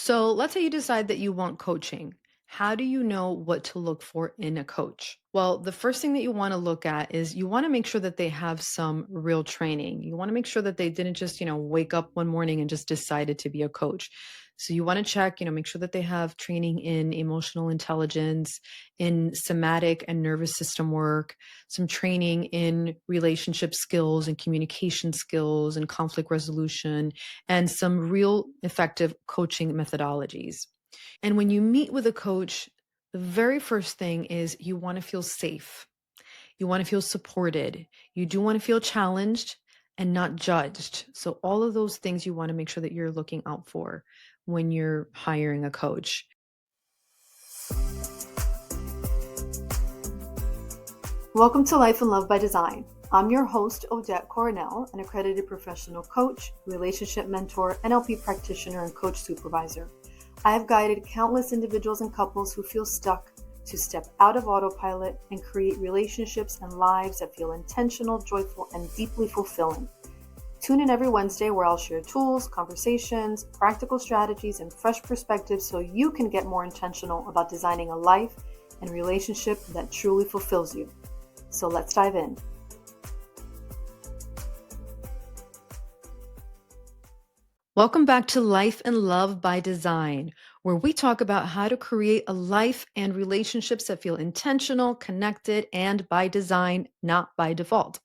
So let's say you decide that you want coaching. How do you know what to look for in a coach? Well, the first thing that you want to look at is you want to make sure that they have some real training. You want to make sure that they didn't just, wake up one morning and just decided to be a coach. So you want to check, make sure that they have training in emotional intelligence, in somatic and nervous system work, some training in relationship skills and communication skills and conflict resolution, and some real effective coaching methodologies. And when you meet with a coach, the very first thing is you want to feel safe. You want to feel supported. You do want to feel challenged and not judged. So, all of those things you want to make sure that you're looking out for when you're hiring a coach. Welcome to Life and Love by Design. I'm your host, Odette Coronel, an accredited professional coach, relationship mentor, NLP practitioner, and coach supervisor. I have guided countless individuals and couples who feel stuck to step out of autopilot and create relationships and lives that feel intentional, joyful, and deeply fulfilling. Tune in every Wednesday where I'll share tools, conversations, practical strategies, and fresh perspectives so you can get more intentional about designing a life and relationship that truly fulfills you. So let's dive in. Welcome back to Life and Love by Design, where we talk about how to create a life and relationships that feel intentional, connected, and by design, not by default.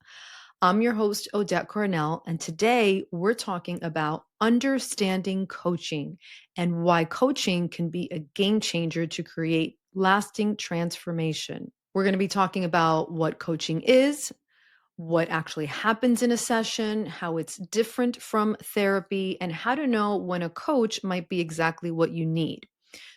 I'm your host, Odette Coronel, and today we're talking about understanding coaching and why coaching can be a game changer to create lasting transformation. We're going to be talking about what coaching is, what actually happens in a session, how it's different from therapy, and how to know when a coach might be exactly what you need.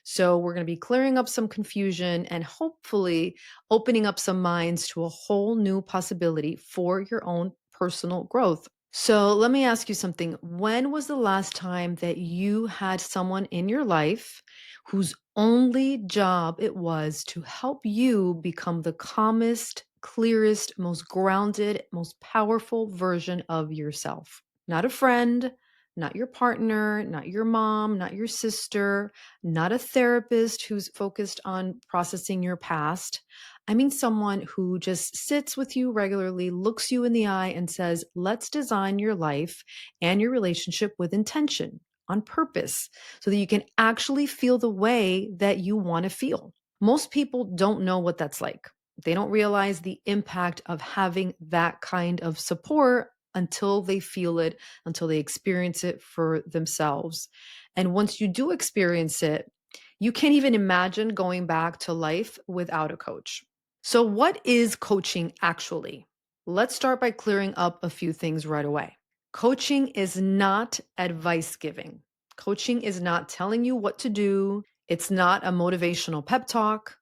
So, we're going to be clearing up some confusion and hopefully opening up some minds to a whole new possibility for your own personal growth. So, let me ask you something. When was the last time that you had someone in your life whose only job it was to help you become the calmest, clearest, most grounded, most powerful version of yourself? Not a friend, not your partner, not your mom, not your sister, not a therapist who's focused on processing your past. I mean, someone who just sits with you regularly, looks you in the eye, and says, let's design your life and your relationship with intention, on purpose, so that you can actually feel the way that you want to feel. Most people don't know what that's like. They don't realize the impact of having that kind of support until they feel it, until they experience it for themselves. And once you do experience it, you can't even imagine going back to life without a coach. So, what is coaching actually? Let's start by clearing up a few things right away. Coaching is not advice giving. Coaching is not telling you what to do. It's not a motivational pep talk.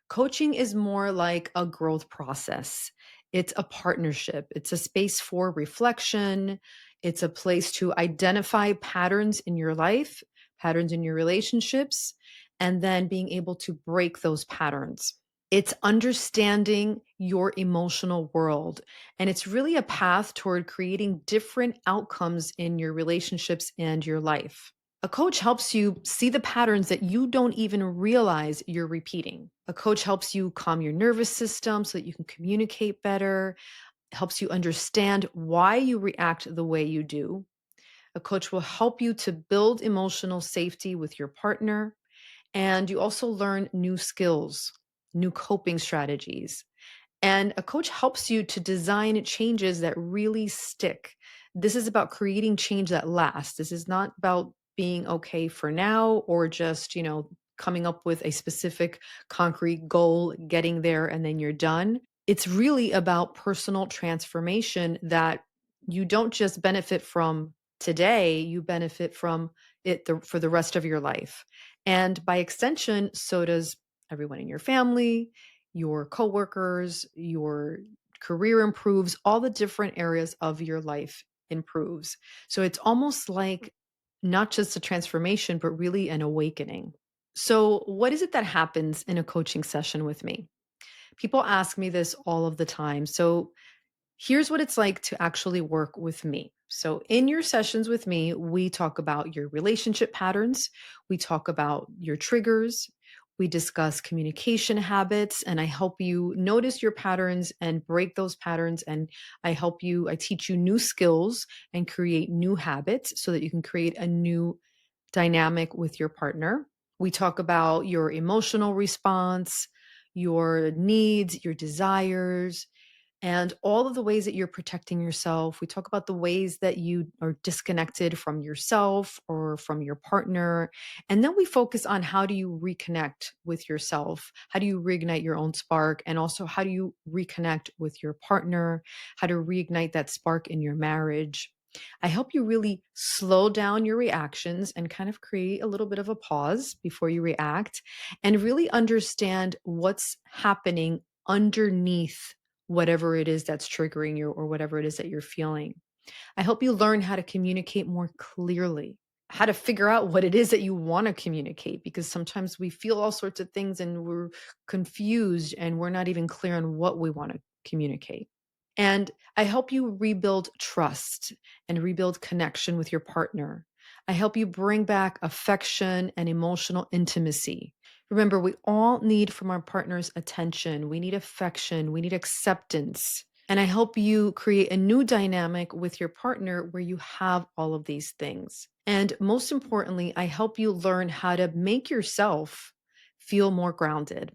Coaching is more like a growth process. It's a partnership. It's a space for reflection. It's a place to identify patterns in your life, patterns in your relationships, and then being able to break those patterns. It's understanding your emotional world. And it's really a path toward creating different outcomes in your relationships and your life. A coach helps you see the patterns that you don't even realize you're repeating. A coach helps you calm your nervous system so that you can communicate better, helps you understand why you react the way you do. A coach will help you to build emotional safety with your partner. And you also learn new skills, new coping strategies. And a coach helps you to design changes that really stick. This is about creating change that lasts. This is not about being okay for now or just, coming up with a specific concrete goal, getting there, and then you're done. It's really about personal transformation that you don't just benefit from today, you benefit from it for the rest of your life. And by extension, so does everyone in your family, your coworkers, your career improves, all the different areas of your life improves. So it's almost like not just a transformation, but really an awakening. So, what is it that happens in a coaching session with me? People ask me this all of the time. So, here's what it's like to actually work with me. So, in your sessions with me, we talk about your relationship patterns, we talk about your triggers, we discuss communication habits, and I help you notice your patterns and break those patterns. And I teach you new skills and create new habits so that you can create a new dynamic with your partner. We talk about your emotional response, your needs, your desires, and all of the ways that you're protecting yourself. We talk about the ways that you are disconnected from yourself or from your partner. And then we focus on how do you reconnect with yourself? How do you reignite your own spark? And also, how do you reconnect with your partner? How to reignite that spark in your marriage? I help you really slow down your reactions and kind of create a little bit of a pause before you react and really understand what's happening underneath whatever it is that's triggering you or whatever it is that you're feeling. I help you learn how to communicate more clearly, how to figure out what it is that you want to communicate, because sometimes we feel all sorts of things and we're confused and we're not even clear on what we want to communicate. And I help you rebuild trust and rebuild connection with your partner. I help you bring back affection and emotional intimacy. Remember, we all need from our partners attention. We need affection. We need acceptance. And I help you create a new dynamic with your partner where you have all of these things. And most importantly, I help you learn how to make yourself feel more grounded,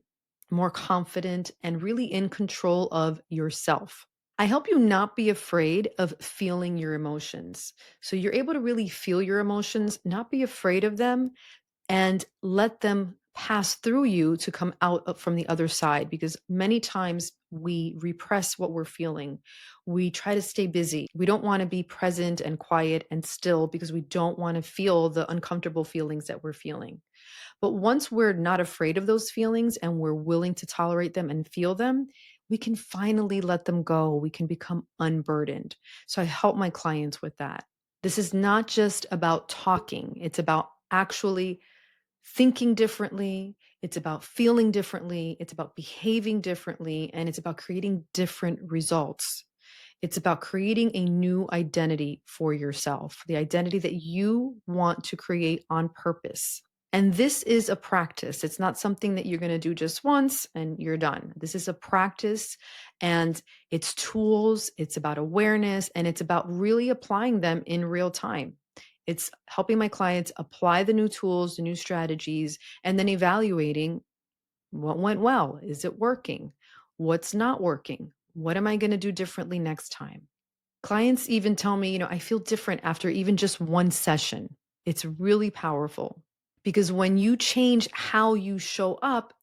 more confident, and really in control of yourself. I help you not be afraid of feeling your emotions. So you're able to really feel your emotions, not be afraid of them, and let them pass through you to come out from the other side, because many times we repress what we're feeling. We try to stay busy. We don't want to be present and quiet and still because we don't want to feel the uncomfortable feelings that we're feeling. But once we're not afraid of those feelings and we're willing to tolerate them and feel them, we can finally let them go. We can become unburdened. So I help my clients with that. This is not just about talking, it's about actually thinking differently. It's about feeling differently. It's about behaving differently. And it's about creating different results. It's about creating a new identity for yourself, the identity that you want to create on purpose. And this is a practice. It's not something that you're going to do just once and you're done. This is a practice and it's tools, it's about awareness, and it's about really applying them in real time. It's helping my clients apply the new tools, the new strategies, and then evaluating what went well. Is it working? What's not working? What am I going to do differently next time? Clients even tell me, I feel different after even just one session. It's really powerful because when you change how you show up,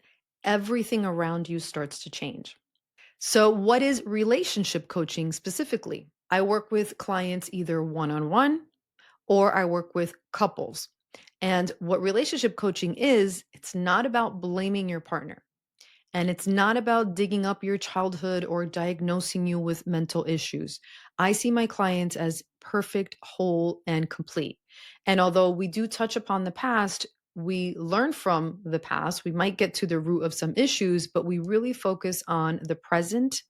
everything around you starts to change. So, what is relationship coaching specifically? I work with clients either one on one or I work with couples. And what relationship coaching is, it's not about blaming your partner. And it's not about digging up your childhood or diagnosing you with mental issues. I see my clients as perfect, whole, and complete. And although we do touch upon the past, we learn from the past. We might get to the root of some issues, but we really focus on the present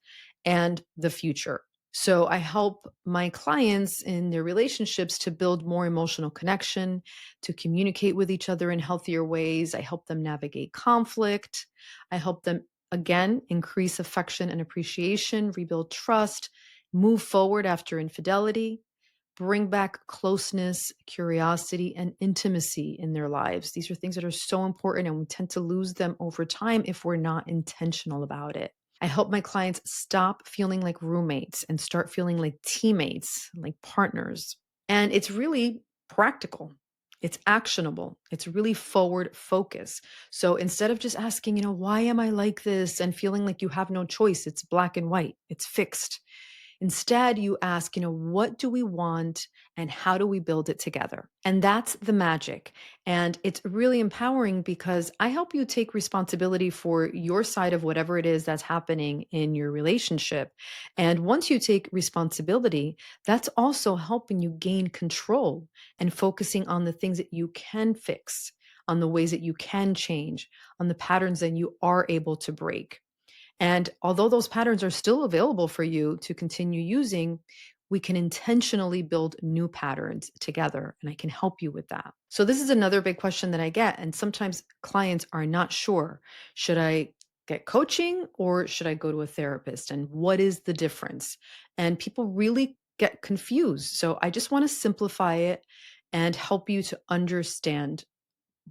and the future. So I help my clients in their relationships to build more emotional connection, to communicate with each other in healthier ways. I help them navigate conflict. I help them, again, increase affection and appreciation, rebuild trust, move forward after infidelity, bring back closeness, curiosity, and intimacy in their lives. These are things that are so important, and we tend to lose them over time if we're not intentional about it. I help my clients stop feeling like roommates and start feeling like teammates, like partners. And it's really practical. It's actionable. It's really forward focus. So instead of just asking, why am I like this and feeling like you have no choice, it's black and white, it's fixed. Instead, you ask, what do we want and how do we build it together? And that's the magic. And it's really empowering because I help you take responsibility for your side of whatever it is that's happening in your relationship. And once you take responsibility, that's also helping you gain control and focusing on the things that you can fix, on the ways that you can change, on the patterns that you are able to break. And although those patterns are still available for you to continue using, we can intentionally build new patterns together. And I can help you with that. So, this is another big question that I get. And sometimes clients are not sure, should I get coaching or should I go to a therapist? And what is the difference? And people really get confused. So, I just want to simplify it and help you to understand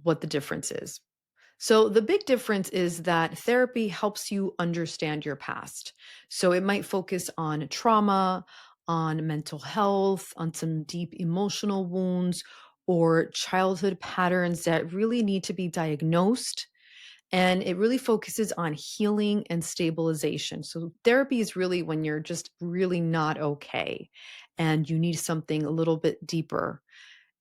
what the difference is. So, the big difference is that therapy helps you understand your past. So, it might focus on trauma, on mental health, on some deep emotional wounds, or childhood patterns that really need to be diagnosed. And it really focuses on healing and stabilization. So, therapy is really when you're just really not okay and you need something a little bit deeper.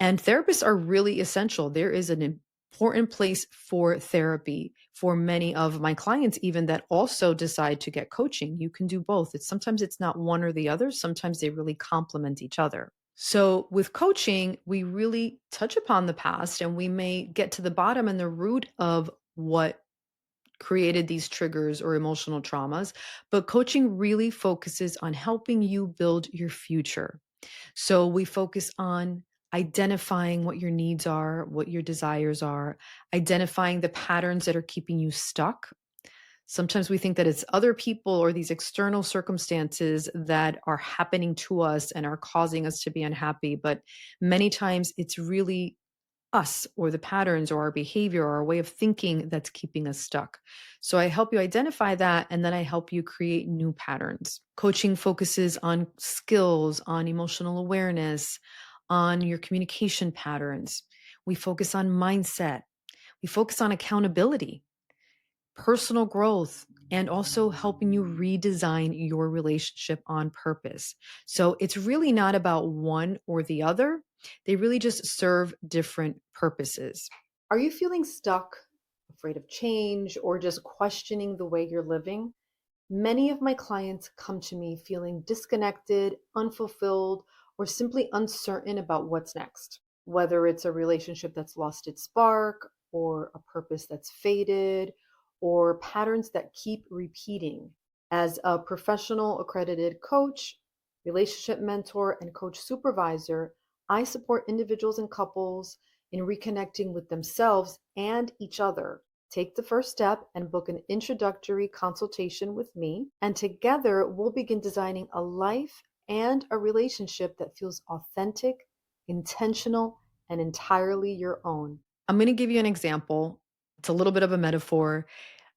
And therapists are really essential. There is an important place for therapy for many of my clients, even that also decide to get coaching. You can do both. Sometimes it's not one or the other, sometimes they really complement each other. So, with coaching, we really touch upon the past and we may get to the bottom and the root of what created these triggers or emotional traumas. But coaching really focuses on helping you build your future. So we focus on identifying what your needs are, what your desires are, identifying the patterns that are keeping you stuck. Sometimes we think that it's other people or these external circumstances that are happening to us and are causing us to be unhappy. But many times it's really us or the patterns or our behavior or our way of thinking that's keeping us stuck. So I help you identify that and then I help you create new patterns. Coaching focuses on skills, on emotional awareness, on your communication patterns. We focus on mindset. We focus on accountability, personal growth, and also helping you redesign your relationship on purpose. So it's really not about one or the other. They really just serve different purposes. Are you feeling stuck, afraid of change, or just questioning the way you're living? Many of my clients come to me feeling disconnected, unfulfilled, or simply uncertain about what's next. Whether it's a relationship that's lost its spark, or a purpose that's faded, or patterns that keep repeating. As a professional accredited coach, relationship mentor, and coach supervisor, I support individuals and couples in reconnecting with themselves and each other. Take the first step and book an introductory consultation with me, and together we'll begin designing a life and a relationship that feels authentic, intentional, and entirely your own. I'm going to give you an example. It's a little bit of a metaphor.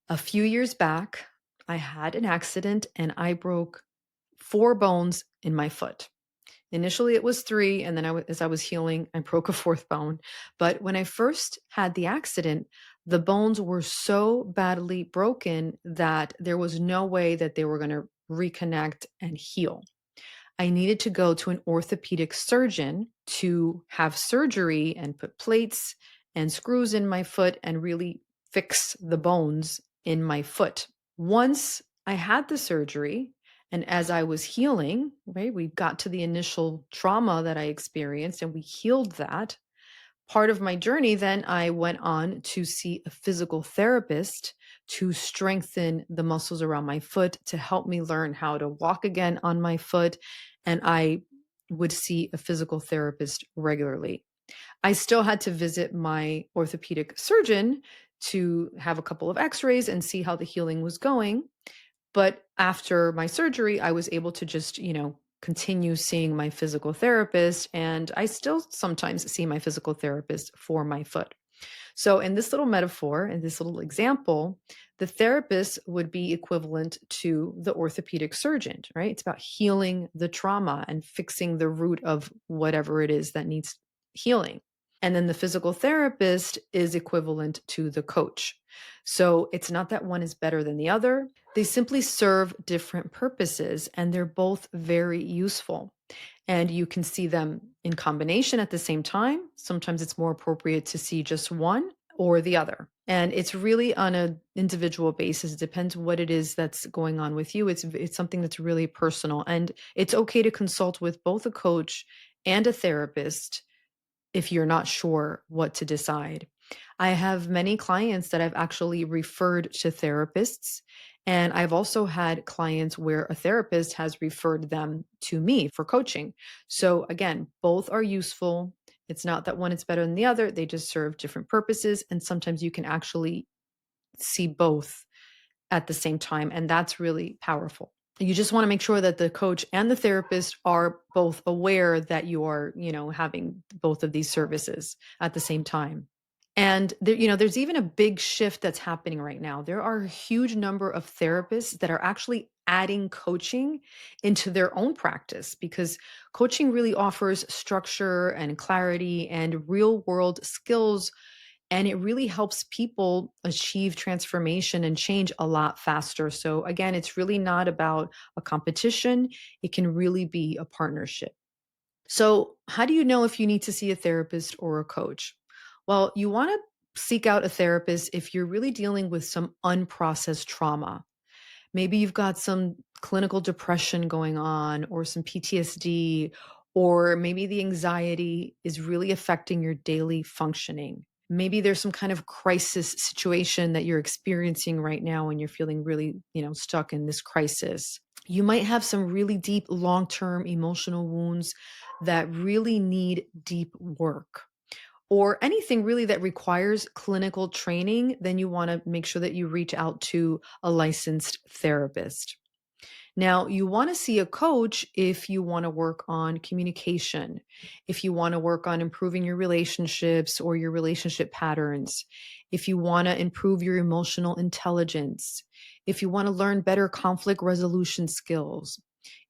A few years back, I had an accident and I broke 4 bones in my foot. Initially, it was 3, and then as I was healing, I broke a 4th bone. But when I first had the accident, the bones were so badly broken that there was no way that they were gonna reconnect and heal. I needed to go to an orthopedic surgeon to have surgery and put plates and screws in my foot and really fix the bones in my foot. Once I had the surgery, and as I was healing, right, we got to the initial trauma that I experienced and we healed that. Part of my journey, then I went on to see a physical therapist to strengthen the muscles around my foot, to help me learn how to walk again on my foot. And I would see a physical therapist regularly. I still had to visit my orthopedic surgeon to have a couple of x rays and see how the healing was going. But after my surgery, I was able to just, continue seeing my physical therapist. And I still sometimes see my physical therapist for my foot. So, in this little metaphor, in this little example, the therapist would be equivalent to the orthopedic surgeon, right? It's about healing the trauma and fixing the root of whatever it is that needs healing. And then the physical therapist is equivalent to the coach. So it's not that one is better than the other. They simply serve different purposes and they're both very useful. And you can see them in combination at the same time. Sometimes it's more appropriate to see just one or the other. And it's really on an individual basis. It depends what it is that's going on with you. It's something that's really personal. And it's okay to consult with both a coach and a therapist if you're not sure what to decide. I have many clients that I've actually referred to therapists, And I've also had clients where a therapist has referred them to me for coaching. So again, both are useful. It's not that one is better than the other, they just serve different purposes. And sometimes you can actually see both at the same time. And that's really powerful. You just want to make sure that the coach and the therapist are both aware that you are, having both of these services at the same time. And there, there's even a big shift that's happening right now. There are a huge number of therapists that are actually adding coaching into their own practice because coaching really offers structure and clarity and real world skills, and it really helps people achieve transformation and change a lot faster. So again, it's really not about a competition. It can really be a partnership. So, how do you know if you need to see a therapist or a coach? Well, you want to seek out a therapist if you're really dealing with some unprocessed trauma. Maybe you've got some clinical depression going on, or some PTSD, or maybe the anxiety is really affecting your daily functioning. Maybe there's some kind of crisis situation that you're experiencing right now and you're feeling really, stuck in this crisis. You might have some really deep long-term emotional wounds that really need deep work, or anything really that requires clinical training. Then you want to make sure that you reach out to a licensed therapist. Now, you want to see a coach if you want to work on communication, if you want to work on improving your relationships or your relationship patterns, if you want to improve your emotional intelligence, if you want to learn better conflict resolution skills,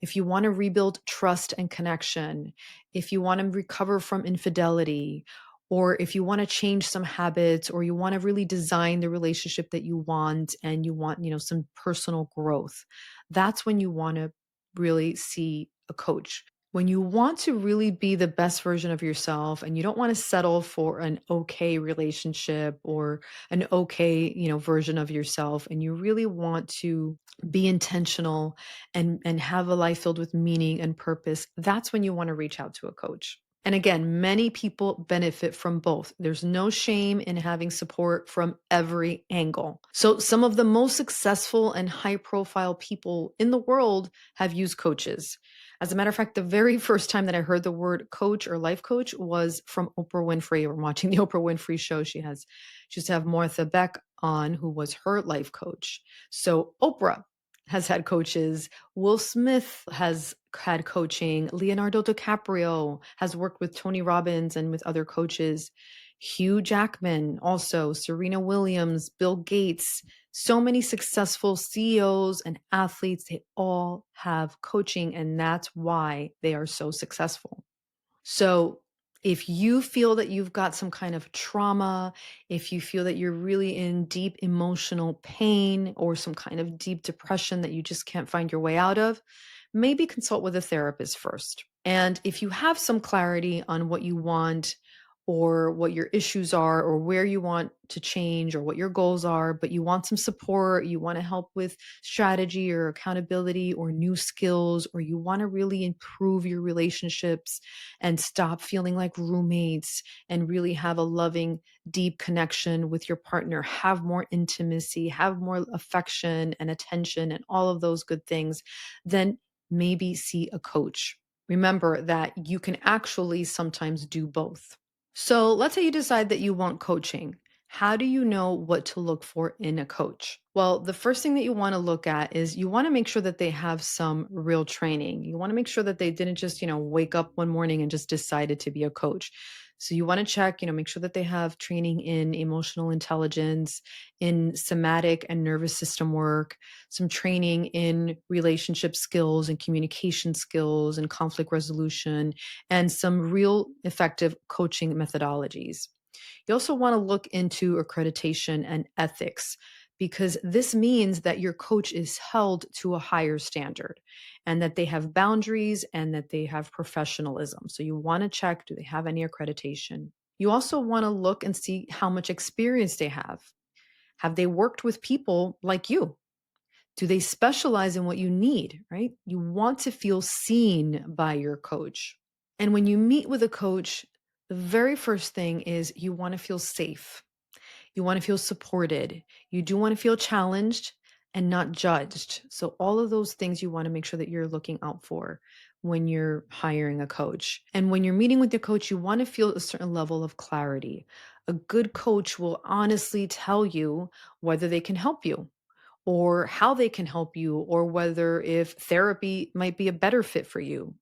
if you want to rebuild trust and connection, if you want to recover from infidelity, or if you want to change some habits, or you want to really design the relationship that you want, and you want, some personal growth, that's when you want to really see a coach. When you want to really be the best version of yourself and you don't want to settle for an okay relationship or an okay, version of yourself, and you really want to be intentional and have a life filled with meaning and purpose, that's when you want to reach out to a coach. And again, many people benefit from both. There's no shame in having support from every angle. So, some of the most successful and high profile people in the world have used coaches. As a matter of fact, the very first time that I heard the word coach or life coach was from Oprah Winfrey. We're watching the Oprah Winfrey show. She used to have Martha Beck on, who was her life coach. So, Oprah has had coaches. Will Smith has had coaching. Leonardo DiCaprio has worked with Tony Robbins and with other coaches. Hugh Jackman, also Serena Williams, Bill Gates, so many successful CEOs and athletes, they all have coaching, and that's why they are so successful. So, if you feel that you've got some kind of trauma, if you feel that you're really in deep emotional pain or some kind of deep depression that you just can't find your way out of, maybe consult with a therapist first. And if you have some clarity on what you want, or what your issues are, or where you want to change, or what your goals are, but you want some support, you want to help with strategy or accountability or new skills, or you want to really improve your relationships and stop feeling like roommates and really have a loving, deep connection with your partner, have more intimacy, have more affection and attention, and all of those good things, then maybe see a coach. Remember that you can actually sometimes do both. So let's say you decide that you want coaching. How do you know what to look for in a coach? Well, the first thing that you want to look at is you want to make sure that they have some real training. You want to make sure that they didn't just, wake up one morning and just decided to be a coach. So you want to check, make sure that they have training in emotional intelligence, in somatic and nervous system work, some training in relationship skills and communication skills and conflict resolution, and some real effective coaching methodologies. You also want to look into accreditation and ethics, because this means that your coach is held to a higher standard and that they have boundaries and that they have professionalism. So you want to check, do they have any accreditation? You also want to look and see how much experience they have. Have they worked with people like you? Do they specialize in what you need, right? You want to feel seen by your coach. And when you meet with a coach, the very first thing is you want to feel safe. You want to feel supported. You do want to feel challenged. and not judged. So all of those things you want to make sure that you're looking out for when you're hiring a coach. And when you're meeting with your coach, you want to feel a certain level of clarity. A good coach will honestly tell you whether they can help you or how they can help you, or whether if therapy might be a better fit for you.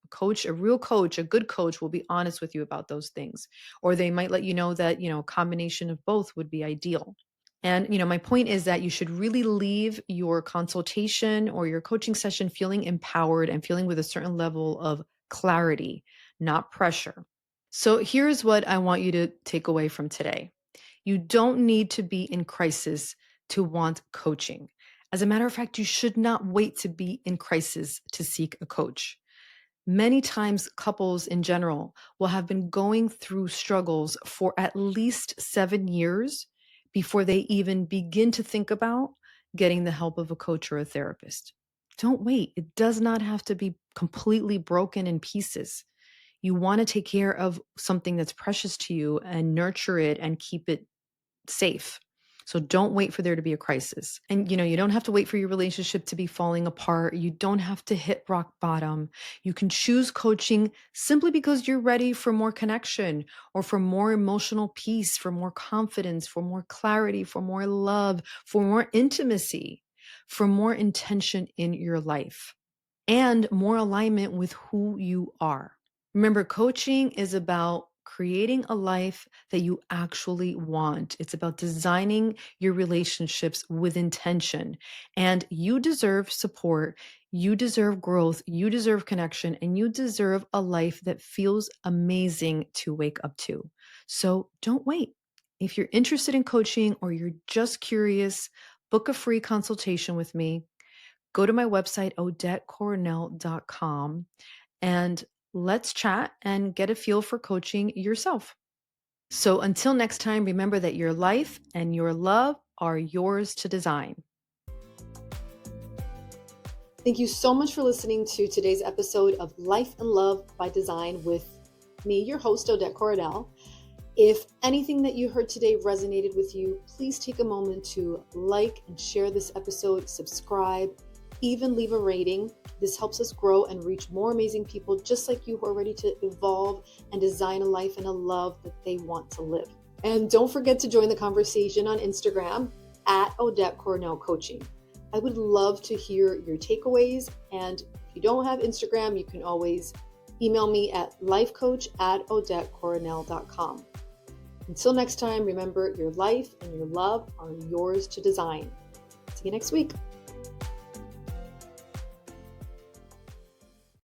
A real coach, a good coach will be honest with you about those things. Or they might let you know that, a combination of both would be ideal. And, my point is that you should really leave your consultation or your coaching session feeling empowered and feeling with a certain level of clarity, not pressure. So here's what I want you to take away from today. You don't need to be in crisis to want coaching. As a matter of fact, you should not wait to be in crisis to seek a coach. Many times, couples in general will have been going through struggles for at least 7 years before they even begin to think about getting the help of a coach or a therapist. Don't wait. It does not have to be completely broken in pieces. You want to take care of something that's precious to you and nurture it and keep it safe. So don't wait for there to be a crisis. And you don't have to wait for your relationship to be falling apart. You don't have to hit rock bottom. You can choose coaching simply because you're ready for more connection or for more emotional peace, for more confidence, for more clarity, for more love, for more intimacy, for more intention in your life, and more alignment with who you are. Remember, coaching is about creating a life that you actually want. It's about designing your relationships with intention. And you deserve support. You deserve growth. You deserve connection. And you deserve a life that feels amazing to wake up to. So don't wait. If you're interested in coaching or you're just curious, book a free consultation with me. Go to my website, odettecoronel.com, and let's chat and get a feel for coaching yourself. So until next time, remember that your life and your love are yours to design. Thank you so much for listening to today's episode of Life and Love by Design with me, your host, Odette Coronel. If anything that you heard today resonated with you, please take a moment to like and share this episode, subscribe, even leave a rating. This helps us grow and reach more amazing people just like you who are ready to evolve and design a life and a love that they want to live. And don't forget to join the conversation on Instagram at Odette Coronel Coaching. I would love to hear your takeaways. And if you don't have Instagram, you can always email me at lifecoach@odettecoronel.com. Until next time, remember your life and your love are yours to design. See you next week.